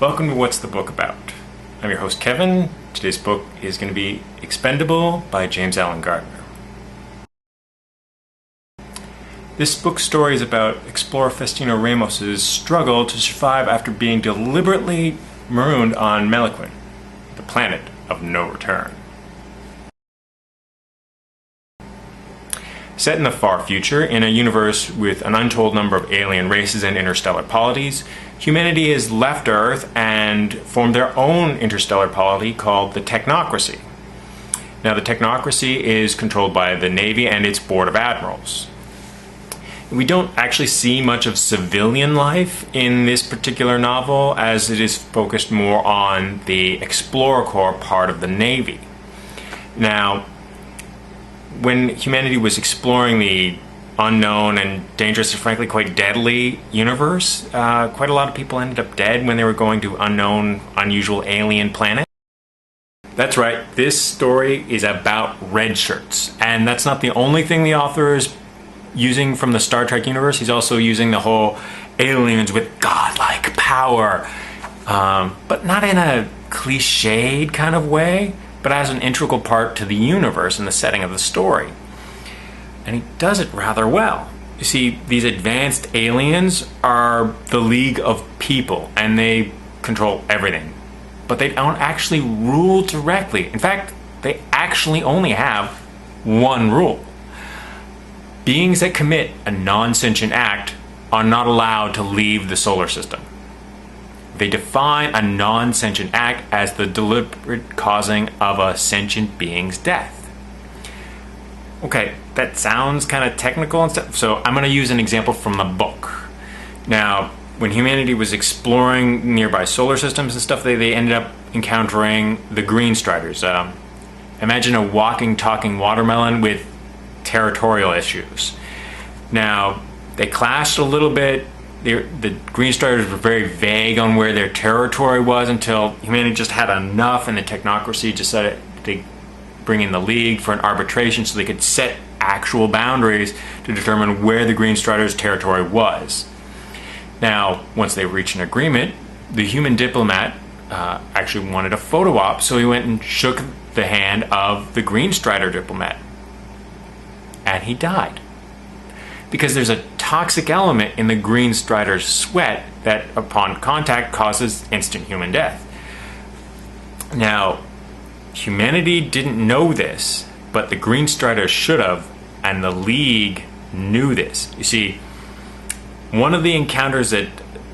Welcome to What's the Book About? I'm your host Kevin. Today's book is going to be Expendable by James Alan Gardner. This book's story is about explorer Faustino Ramos's struggle to survive after being deliberately marooned on Meliquin, the planet of no return. Set in the far future, in a universe with an untold number of alien races and interstellar polities, humanity has left Earth and formed their own interstellar polity called the Technocracy. Now, the Technocracy is controlled by the Navy and its Board of Admirals. We don't actually see much of civilian life in this particular novel, as it is focused more on the Explorer Corps part of the Navy. Now, when humanity was exploring the unknown and dangerous and frankly quite deadly universe, quite a lot of people ended up dead when they were going to unknown, unusual alien planets. That's right, this story is about red shirts. And that's not the only thing the author is using from the Star Trek universe. He's also using the whole aliens with godlike power, but not in a cliched kind of way, but as an integral part to the universe and the setting of the story. And he does it rather well. You see, these advanced aliens are the League of People, and they control everything. But they don't actually rule directly. In fact, they actually only have one rule. Beings that commit a non-sentient act are not allowed to leave the solar system. They define a non-sentient act as the deliberate causing of a sentient being's death. Okay, that sounds kind of technical and stuff, so I'm going to use an example from the book. Now, when humanity was exploring nearby solar systems and stuff, they ended up encountering the Green Striders. Imagine a walking, talking watermelon with territorial issues. Now, they clashed a little bit. The Green Striders were very vague on where their territory was until humanity just had enough, and the Technocracy decided to bring in the League for an arbitration so they could set actual boundaries to determine where the Green Striders' territory was. Now, once they reached an agreement, the human diplomat actually wanted a photo op, so he went and shook the hand of the Green Strider diplomat. And he died. Because there's a toxic element in the Green Strider's sweat that, upon contact, causes instant human death. Now, humanity didn't know this, but the Green Striders should have, and the League knew this. You see, one of the encounters that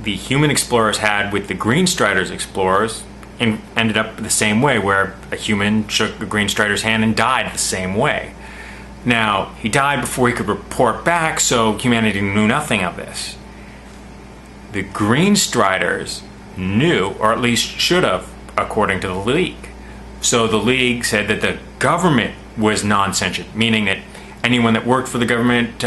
the human explorers had with the Green Striders explorers ended up the same way, where a human shook the Green Strider's hand and died the same way. Now, he died before he could report back, so humanity knew nothing of this. The Green Striders knew, or at least should have, according to the League. So the League said that the government was non-sentient, meaning that anyone that worked for the government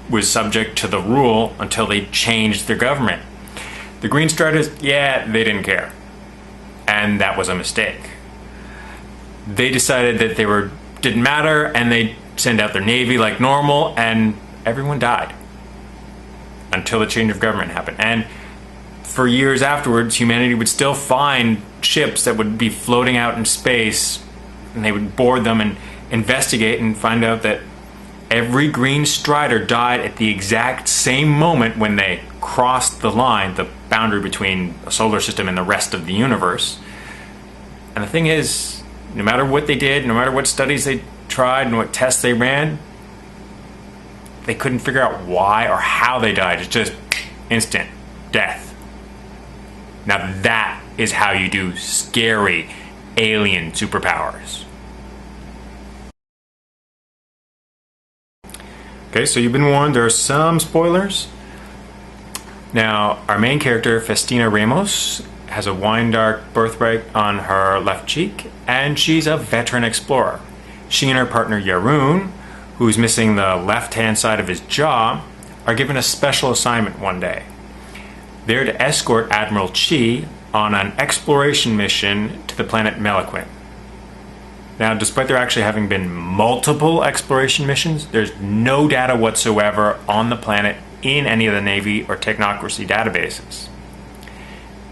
was subject to the rule until they changed their government. The Green Striders, they didn't care. And that was a mistake. They decided that didn't matter, and they send out their navy like normal, and everyone died until the change of government happened. And for years afterwards, humanity would still find ships that would be floating out in space, and they would board them and investigate and find out that every Green Strider died at the exact same moment when they crossed the line, the boundary between a solar system and the rest of the universe. And the thing is, no matter what they did, no matter what studies they tried and what tests they ran, they couldn't figure out why or how they died. It's just instant death. Now that is how you do scary alien superpowers. Okay, so you've been warned, there are some spoilers. Now, our main character, Faustino Ramos, has a wine-dark birthmark on her left cheek, and she's a veteran explorer. She and her partner Yaroon, who's missing the left-hand side of his jaw, are given a special assignment one day. They're to escort Admiral Chi on an exploration mission to the planet Meliquin. Now, despite there actually having been multiple exploration missions, there's no data whatsoever on the planet in any of the Navy or Technocracy databases.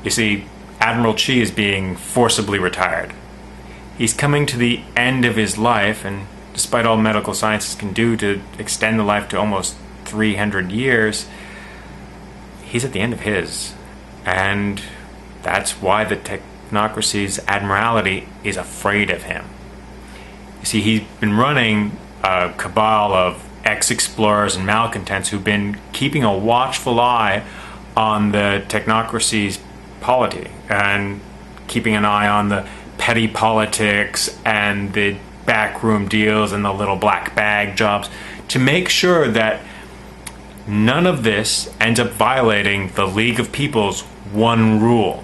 You see, Admiral Chi is being forcibly retired. He's coming to the end of his life, and despite all medical sciences can do to extend the life to almost 300 years, he's at the end of his. And that's why the technocracy's admiralty is afraid of him. You see, he's been running a cabal of ex-explorers and malcontents who've been keeping a watchful eye on the technocracy's polity and keeping an eye on the petty politics and the backroom deals and the little black bag jobs to make sure that none of this ends up violating the League of People's one rule.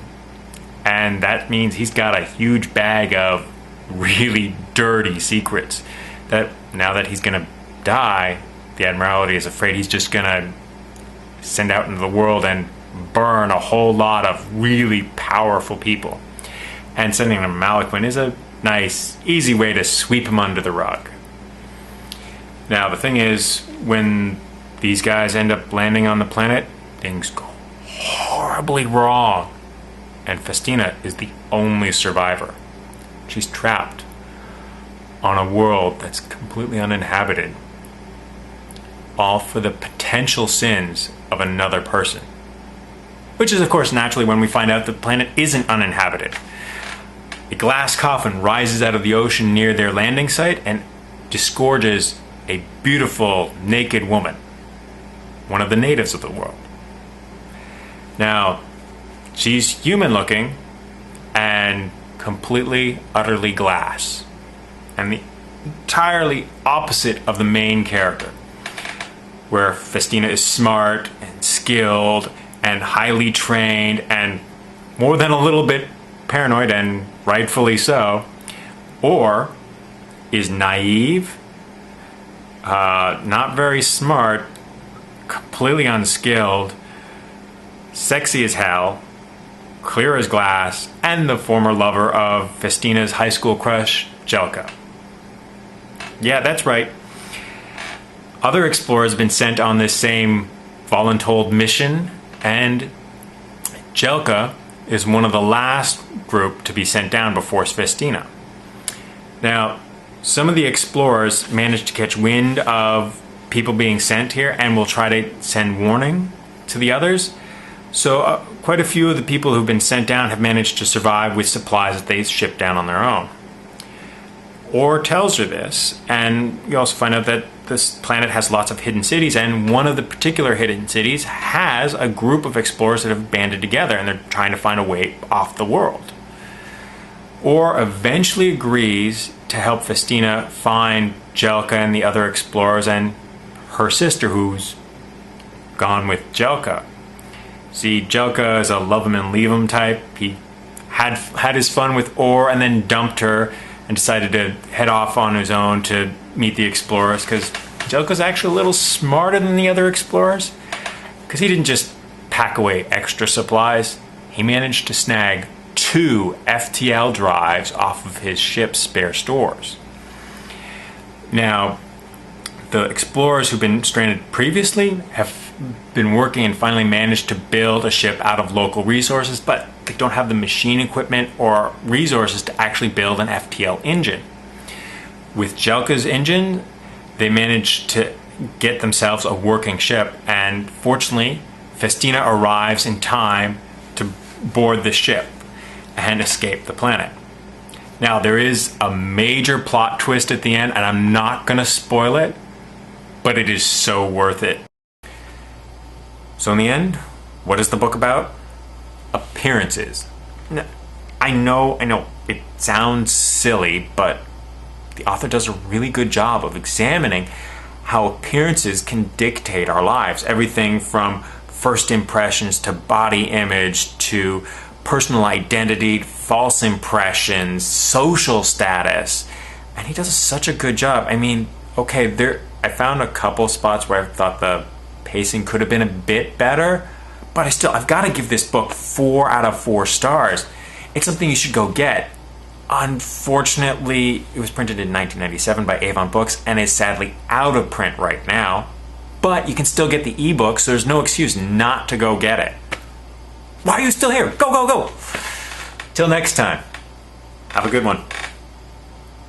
And that means he's got a huge bag of really dirty secrets that now that he's going to die, the Admiralty is afraid he's just going to send out into the world and burn a whole lot of really powerful people. And sending them Malaquin is a nice, easy way to sweep him under the rug. Now, the thing is, when these guys end up landing on the planet, things go horribly wrong. And Festina is the only survivor. She's trapped on a world that's completely uninhabited, all for the potential sins of another person. Which is, of course, naturally when we find out the planet isn't uninhabited. A glass coffin rises out of the ocean near their landing site and disgorges a beautiful, naked woman, one of the natives of the world. Now, she's human-looking and completely, utterly glass, and the entirely opposite of the main character, where Festina is smart and skilled and highly trained and more than a little bit paranoid, and rightfully so, or is naive, not very smart, completely unskilled, sexy as hell, clear as glass, and the former lover of Festina's high school crush, Jelka. Yeah, that's right. Other explorers have been sent on this same voluntold mission, and Jelka is one of the last group to be sent down before Festina. Now, some of the explorers managed to catch wind of people being sent here and will try to send warning to the others. So quite a few of the people who've been sent down have managed to survive with supplies that they shipped down on their own. Orr tells her this, and you also find out that this planet has lots of hidden cities, and one of the particular hidden cities has a group of explorers that have banded together, and they're trying to find a way off the world. Orr eventually agrees to help Festina find Jelka and the other explorers and her sister, who's gone with Jelka. See, Jelka is a love him and leave him type. He had his fun with Orr and then dumped her and decided to head off on his own to meet the explorers, because Jelka's actually a little smarter than the other explorers, because he didn't just pack away extra supplies. He managed to snag 2 FTL drives off of his ship's spare stores. Now, the explorers who've been stranded previously have been working and finally managed to build a ship out of local resources, but they don't have the machine equipment or resources to actually build an FTL engine. With Jelka's engine, they managed to get themselves a working ship, and fortunately, Festina arrives in time to board the ship and escape the planet. Now, there is a major plot twist at the end, and I'm not going to spoil it, but it is so worth it. So in the end, what is the book about? Appearances. Now, I know, it sounds silly, but the author does a really good job of examining how appearances can dictate our lives. Everything from first impressions to body image to personal identity, false impressions, social status. And he does such a good job. I mean, okay, I found a couple spots where I thought the pacing could have been a bit better, but I've got to give this book 4 out of 4 stars. It's something you should go get. Unfortunately, it was printed in 1997 by Avon Books and is sadly out of print right now, but you can still get the ebook, so there's no excuse not to go get it. Why are you still here? Go, go, go! Till next time, have a good one.